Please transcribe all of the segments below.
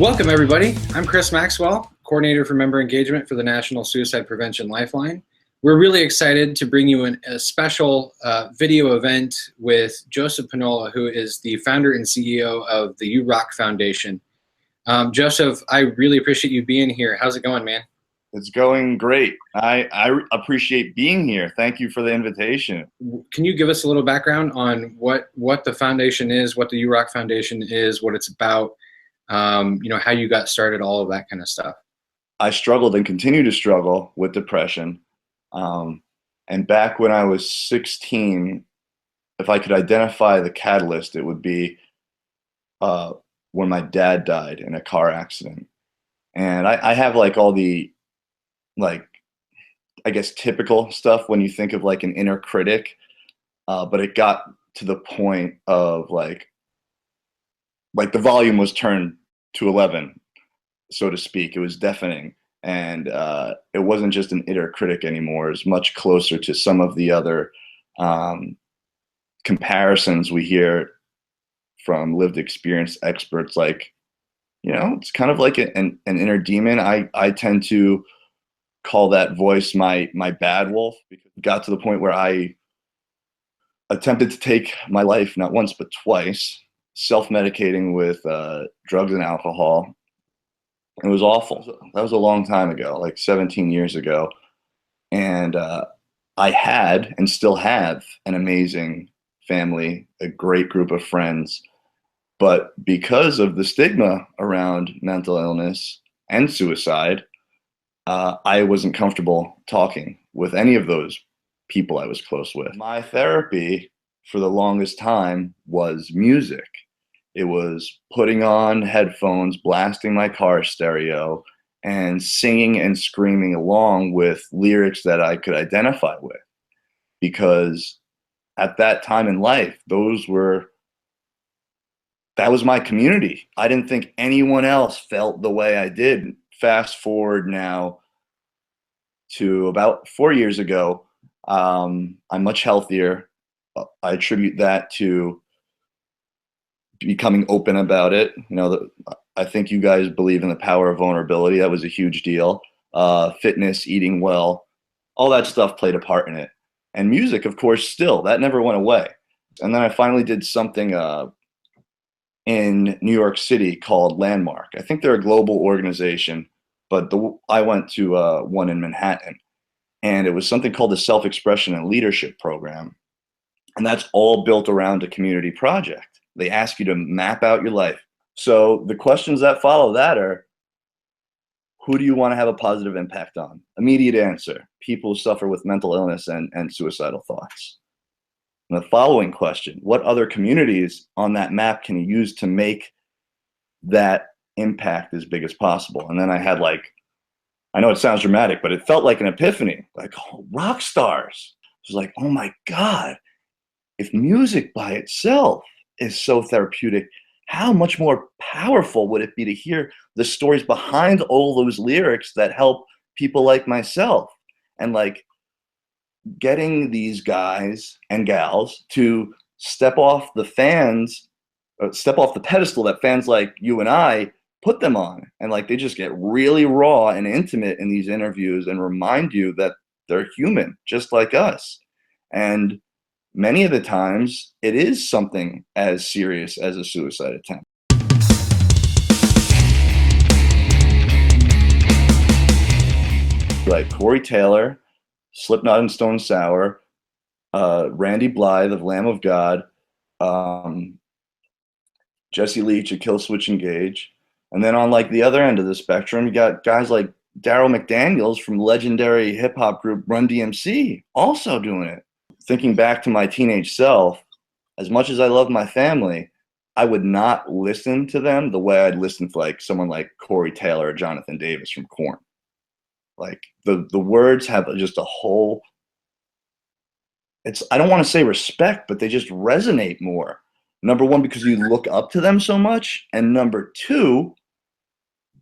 Welcome, everybody. I'm Chris Maxwell, Coordinator for Member Engagement for the National Suicide Prevention Lifeline. We're really excited to bring you a special video event with Joseph Penola, who is the founder and CEO of the You Rock Foundation. Joseph, I really appreciate you being here. How's it going, man? It's going great. I appreciate being here. Thank you for the invitation. Can you give us a little background on what the foundation is, what the You Rock Foundation is, what it's about, how you got started, all of that kind of stuff? I struggled and continue to struggle with depression. And back when I was 16, if I could identify the catalyst, it would be when my dad died in a car accident. And I have like all the, I guess, typical stuff when you think of like an inner critic, but it got to the point of like the volume was turned to 11, so to speak. It was deafening. And it wasn't just an inner critic anymore. It was much closer to some of the other comparisons we hear from lived experience experts. Like, it's kind of like an inner demon. I tend to call that voice my bad wolf, because it got to the point where I attempted to take my life not once but twice, self-medicating with drugs and alcohol. It was awful. That was a long time ago, like 17 years ago. And I had and still have an amazing family, a great group of friends. But because of the stigma around mental illness and suicide, I wasn't comfortable talking with any of those people I was close with. My therapy for the longest time was music. It was putting on headphones, blasting my car stereo, and singing and screaming along with lyrics that I could identify with. Because at that time in life, that was my community. I didn't think anyone else felt the way I did. Fast forward now to about 4 years ago, I'm much healthier. I attribute that to becoming open about it. I think you guys believe in the power of vulnerability. That was a huge deal. Fitness, eating well, all that stuff played a part in it. And music, of course, still, that never went away. And then I finally did something in New York City called Landmark. I think they're a global organization, but I went to one in Manhattan. And it was something called the Self-Expression and Leadership Program. And that's all built around a community project. They ask you to map out your life. So the questions that follow that are, who do you want to have a positive impact on? Immediate answer: people who suffer with mental illness and suicidal thoughts. And the following question: what other communities on that map can you use to make that impact as big as possible? And then I had I know it sounds dramatic, but it felt like an epiphany, like, oh, rock stars. It was like, oh my God, if music by itself is so therapeutic, how much more powerful would it be to hear the stories behind all those lyrics that help people like myself? And getting these guys and gals to step off the pedestal that fans like you and I put them on. And they just get really raw and intimate in these interviews and remind you that they're human, just like us. And many of the times, it is something as serious as a suicide attempt. Like Corey Taylor, Slipknot and Stone Sour, Randy Blythe of Lamb of God, Jesse Leach of Killswitch Engage. And then on the other end of the spectrum, you got guys like Daryl McDaniels from legendary hip-hop group Run DMC also doing it. Thinking back to my teenage self, as much as I love my family, I would not listen to them the way I'd listen to someone like Corey Taylor or Jonathan Davis from Korn. The words have just a whole, I don't want to say respect, but they just resonate more. Number one, because you look up to them so much, and number two,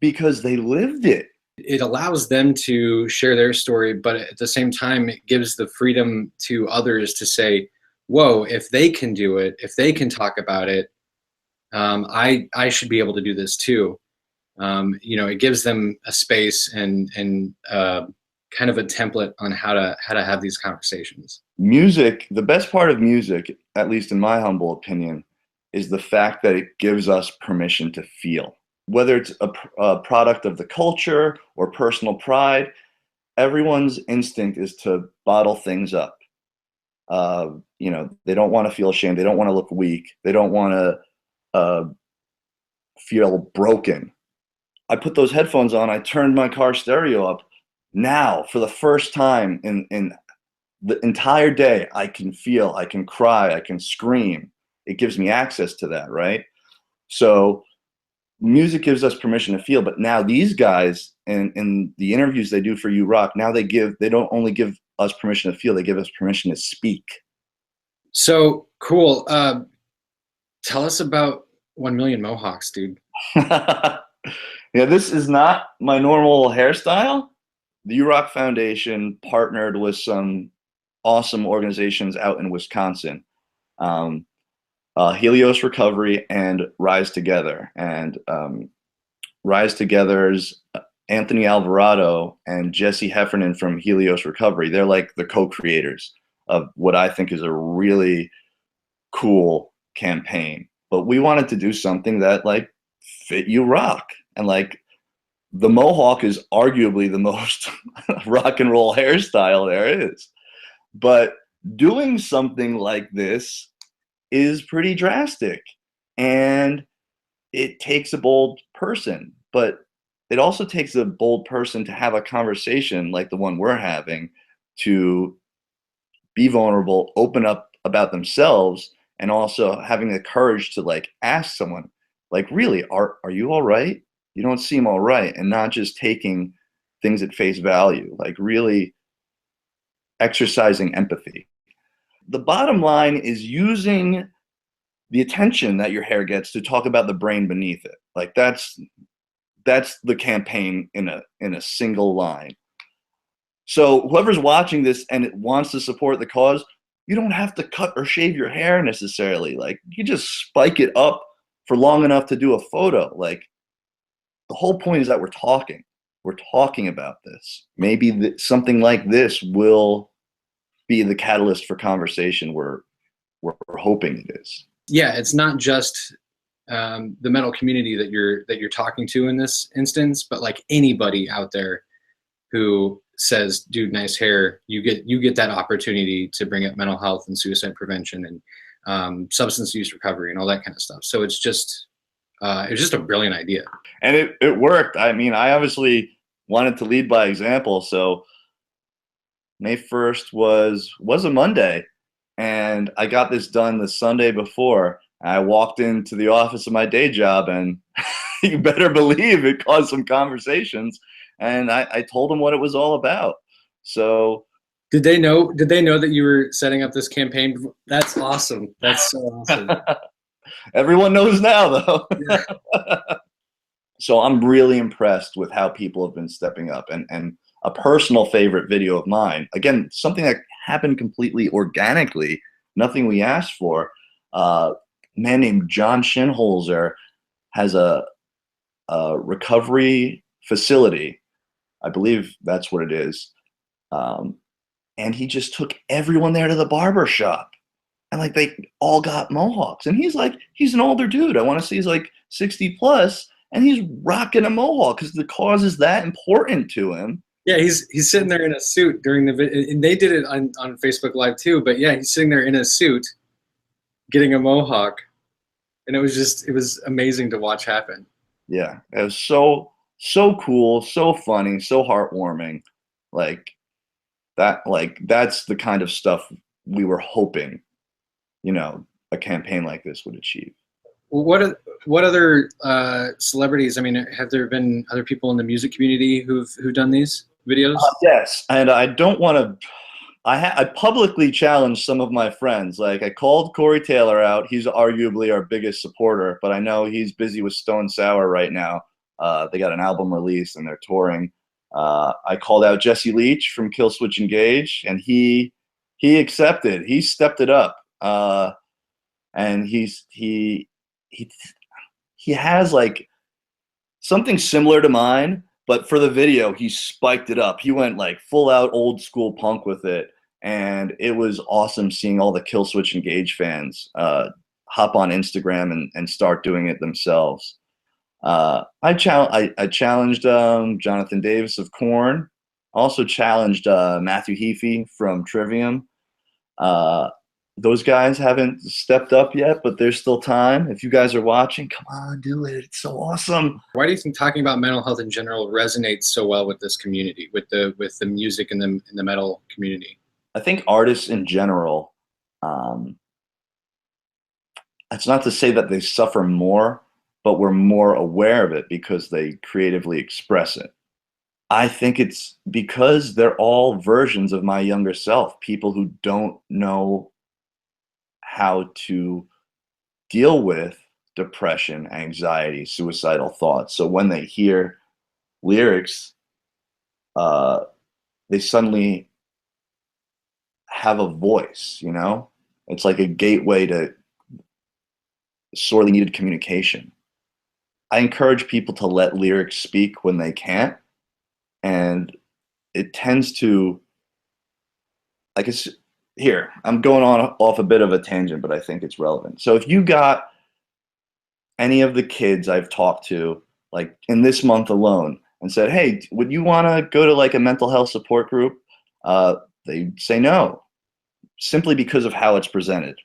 because they lived it. It allows them to share their story, but at the same time, it gives the freedom to others to say, whoa, if they can do it, if they can talk about it, I should be able to do this too. you know, it gives them a space and kind of a template on how to have these conversations. Music, the best part of music, at least in my humble opinion, is the fact that it gives us permission to feel. Whether it's a product of the culture or personal pride, everyone's instinct is to bottle things up. You know, they don't want to feel ashamed. They don't want to look weak. They don't want to feel broken. I put those headphones on. I turned my car stereo up. Now, for the first time in the entire day, I can feel, I can cry, I can scream. It gives me access to that, right? So music gives us permission to feel, but now these guys in the interviews they do for You Rock, now they don't only give us permission to feel, they give us permission to speak. So cool. Tell us about 1 Million Mohawks, dude. Yeah, this is not my normal hairstyle. The You Rock Foundation partnered with some awesome organizations out in Wisconsin. Helios Recovery and Rise Together. And Rise Together's Anthony Alvarado and Jesse Heffernan from Helios Recovery, they're like the co-creators of what I think is a really cool campaign. But we wanted to do something that like fit You Rock. And like the Mohawk is arguably the most rock and roll hairstyle there is. But doing something like this is pretty drastic, and it takes a bold person, but it also takes a bold person to have a conversation like the one we're having, to be vulnerable, open up about themselves, and also having the courage to like ask someone, like, really, are you all right? You don't seem all right, and not just taking things at face value, like really exercising empathy. The bottom line is using the attention that your hair gets to talk about the brain beneath it. Like that's the campaign in a single line. So whoever's watching this and it wants to support the cause, you don't have to cut or shave your hair necessarily. Like you just spike it up for long enough to do a photo. Like the whole point is that we're talking about this. Maybe something like this will be the catalyst for conversation we're hoping it is. Yeah, it's not just the metal community that you're talking to in this instance, but like anybody out there who says, "Dude, nice hair," you get that opportunity to bring up mental health and suicide prevention and substance use recovery and all that kind of stuff. So it's just a brilliant idea, and it worked. I mean, I obviously wanted to lead by example, so May 1st was a Monday, and I got this done the Sunday before. I walked into the office of my day job, and you better believe it caused some conversations. And I told them what it was all about. So did they know that you were setting up this campaign? That's awesome. That's so awesome. Everyone knows now, though. Yeah. So I'm really impressed with how people have been stepping up. And a personal favorite video of mine, again, something that happened completely organically, nothing we asked for. A man named John Shinholzer has a recovery facility. I believe that's what it is. And he just took everyone there to the barber shop. And like they all got mohawks. And he's an older dude. I want to say he's like 60 plus. And he's rocking a mohawk because the cause is that important to him. Yeah, he's sitting there in a suit during the video, and they did it on Facebook Live too. But yeah, he's sitting there in a suit, getting a mohawk, and it was amazing to watch happen. Yeah, it was so cool, so funny, so heartwarming. Like that's the kind of stuff we were hoping, a campaign like this would achieve. Well, what other celebrities? I mean, have there been other people in the music community who've done these videos? Yes, and I don't want to. I publicly challenged some of my friends. Like I called Corey Taylor out. He's arguably our biggest supporter, but I know he's busy with Stone Sour right now. They got an album release and they're touring. I called out Jesse Leach from Killswitch Engage, and he accepted. He stepped it up, and he has like something similar to mine, but for the video, he spiked it up. He went like full out old school punk with it. And it was awesome seeing all the Killswitch Engage fans hop on Instagram and start doing it themselves. I challenged Jonathan Davis of Korn. Also challenged Matthew Heafy from Trivium. Those guys haven't stepped up yet, but there's still time. If you guys are watching, come on, do it. It's so awesome. Why do you think talking about mental health in general resonates so well with this community, with the music and the metal community? I think artists in general, it's not to say that they suffer more, but we're more aware of it because they creatively express it. I think it's because they're all versions of my younger self, people who don't know how to deal with depression, anxiety, suicidal thoughts. So when they hear lyrics, they suddenly have a voice, you know? It's like a gateway to sorely needed communication. I encourage people to let lyrics speak when they can't, and it tends to, I guess, here, I'm going on off a bit of a tangent, but I think it's relevant. So if you got any of the kids I've talked to, like in this month alone, and said, hey, would you want to go to like a mental health support group? They say no, simply because of how it's presented.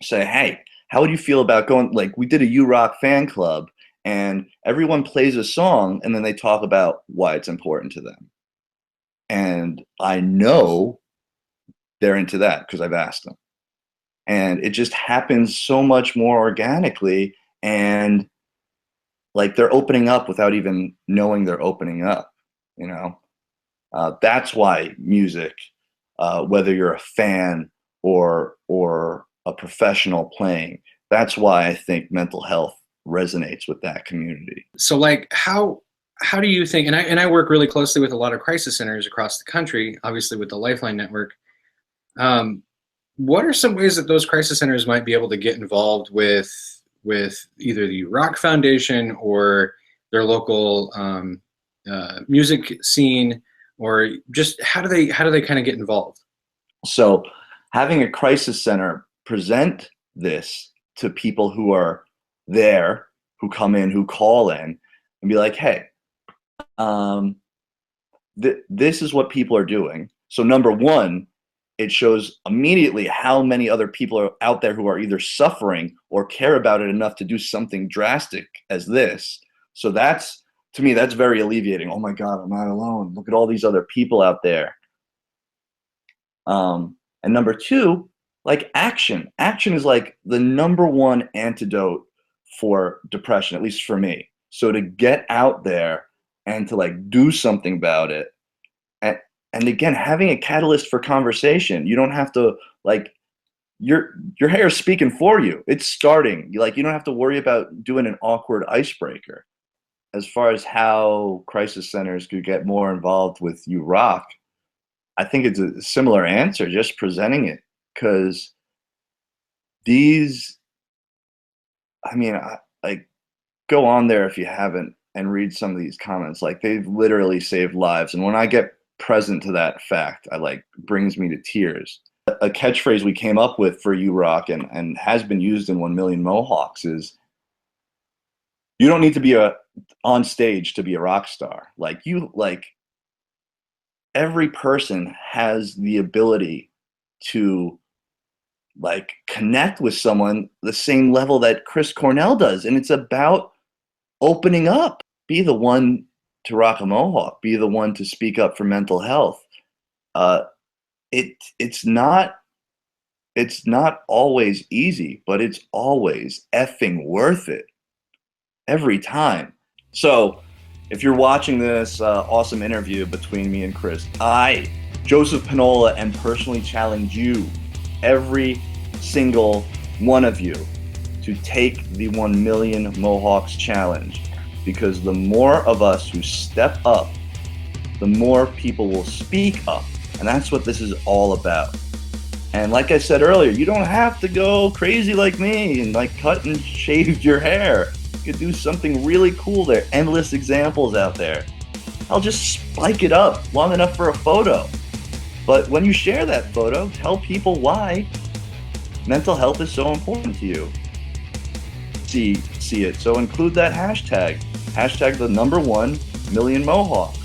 Say, hey, how would you feel about going, like we did a U-Rock fan club, and everyone plays a song and then they talk about why it's important to them. And I know they're into that because I've asked them. And it just happens so much more organically, and like they're opening up without even knowing they're opening up, you know? That's why music, whether you're a fan or a professional playing, that's why I think mental health resonates with that community. So like how do you think, and I work really closely with a lot of crisis centers across the country, obviously with the Lifeline network. What are some ways that those crisis centers might be able to get involved with either the Rock Foundation or their local music scene, or just how do they kind of get involved? So having a crisis center present this to people who are there, who come in, who call in, and be like, hey, this is what people are doing. So number one, it shows immediately how many other people are out there who are either suffering or care about it enough to do something drastic as this. So that's, to me, that's very alleviating. Oh my God, I'm not alone. Look at all these other people out there. And number two, like action. Action is like the number one antidote for depression, at least for me. So to get out there and to like do something about it. And again, having a catalyst for conversation. You don't have to, like, your hair is speaking for you. It's starting. You don't have to worry about doing an awkward icebreaker. As far as how crisis centers could get more involved with You Rock, I think it's a similar answer, just presenting it. Because these, I mean, like, go on there if you haven't and read some of these comments. Like, they've literally saved lives. And when I get present to that fact, brings me to tears. A catchphrase we came up with for You Rock and has been used in 1 Million Mohawks is, you don't need to be on stage to be a rock star. Every person has the ability to connect with someone the same level that Chris Cornell does. And it's about opening up. Be the one to rock a mohawk, be the one to speak up for mental health. It's not always easy, but it's always effing worth it every time. So if you're watching this awesome interview between me and Chris, I, Joseph Penola, am personally challenge you, every single one of you, to take the 1 Million Mohawks challenge. Because the more of us who step up, the more people will speak up. And that's what this is all about. And like I said earlier, you don't have to go crazy like me and cut and shave your hair. could do something really cool. There are endless examples out there. I'll just spike it up long enough for a photo. But when you share that photo, tell people why mental health is so important to you. See it. So include that hashtag the #1 million Mohawk.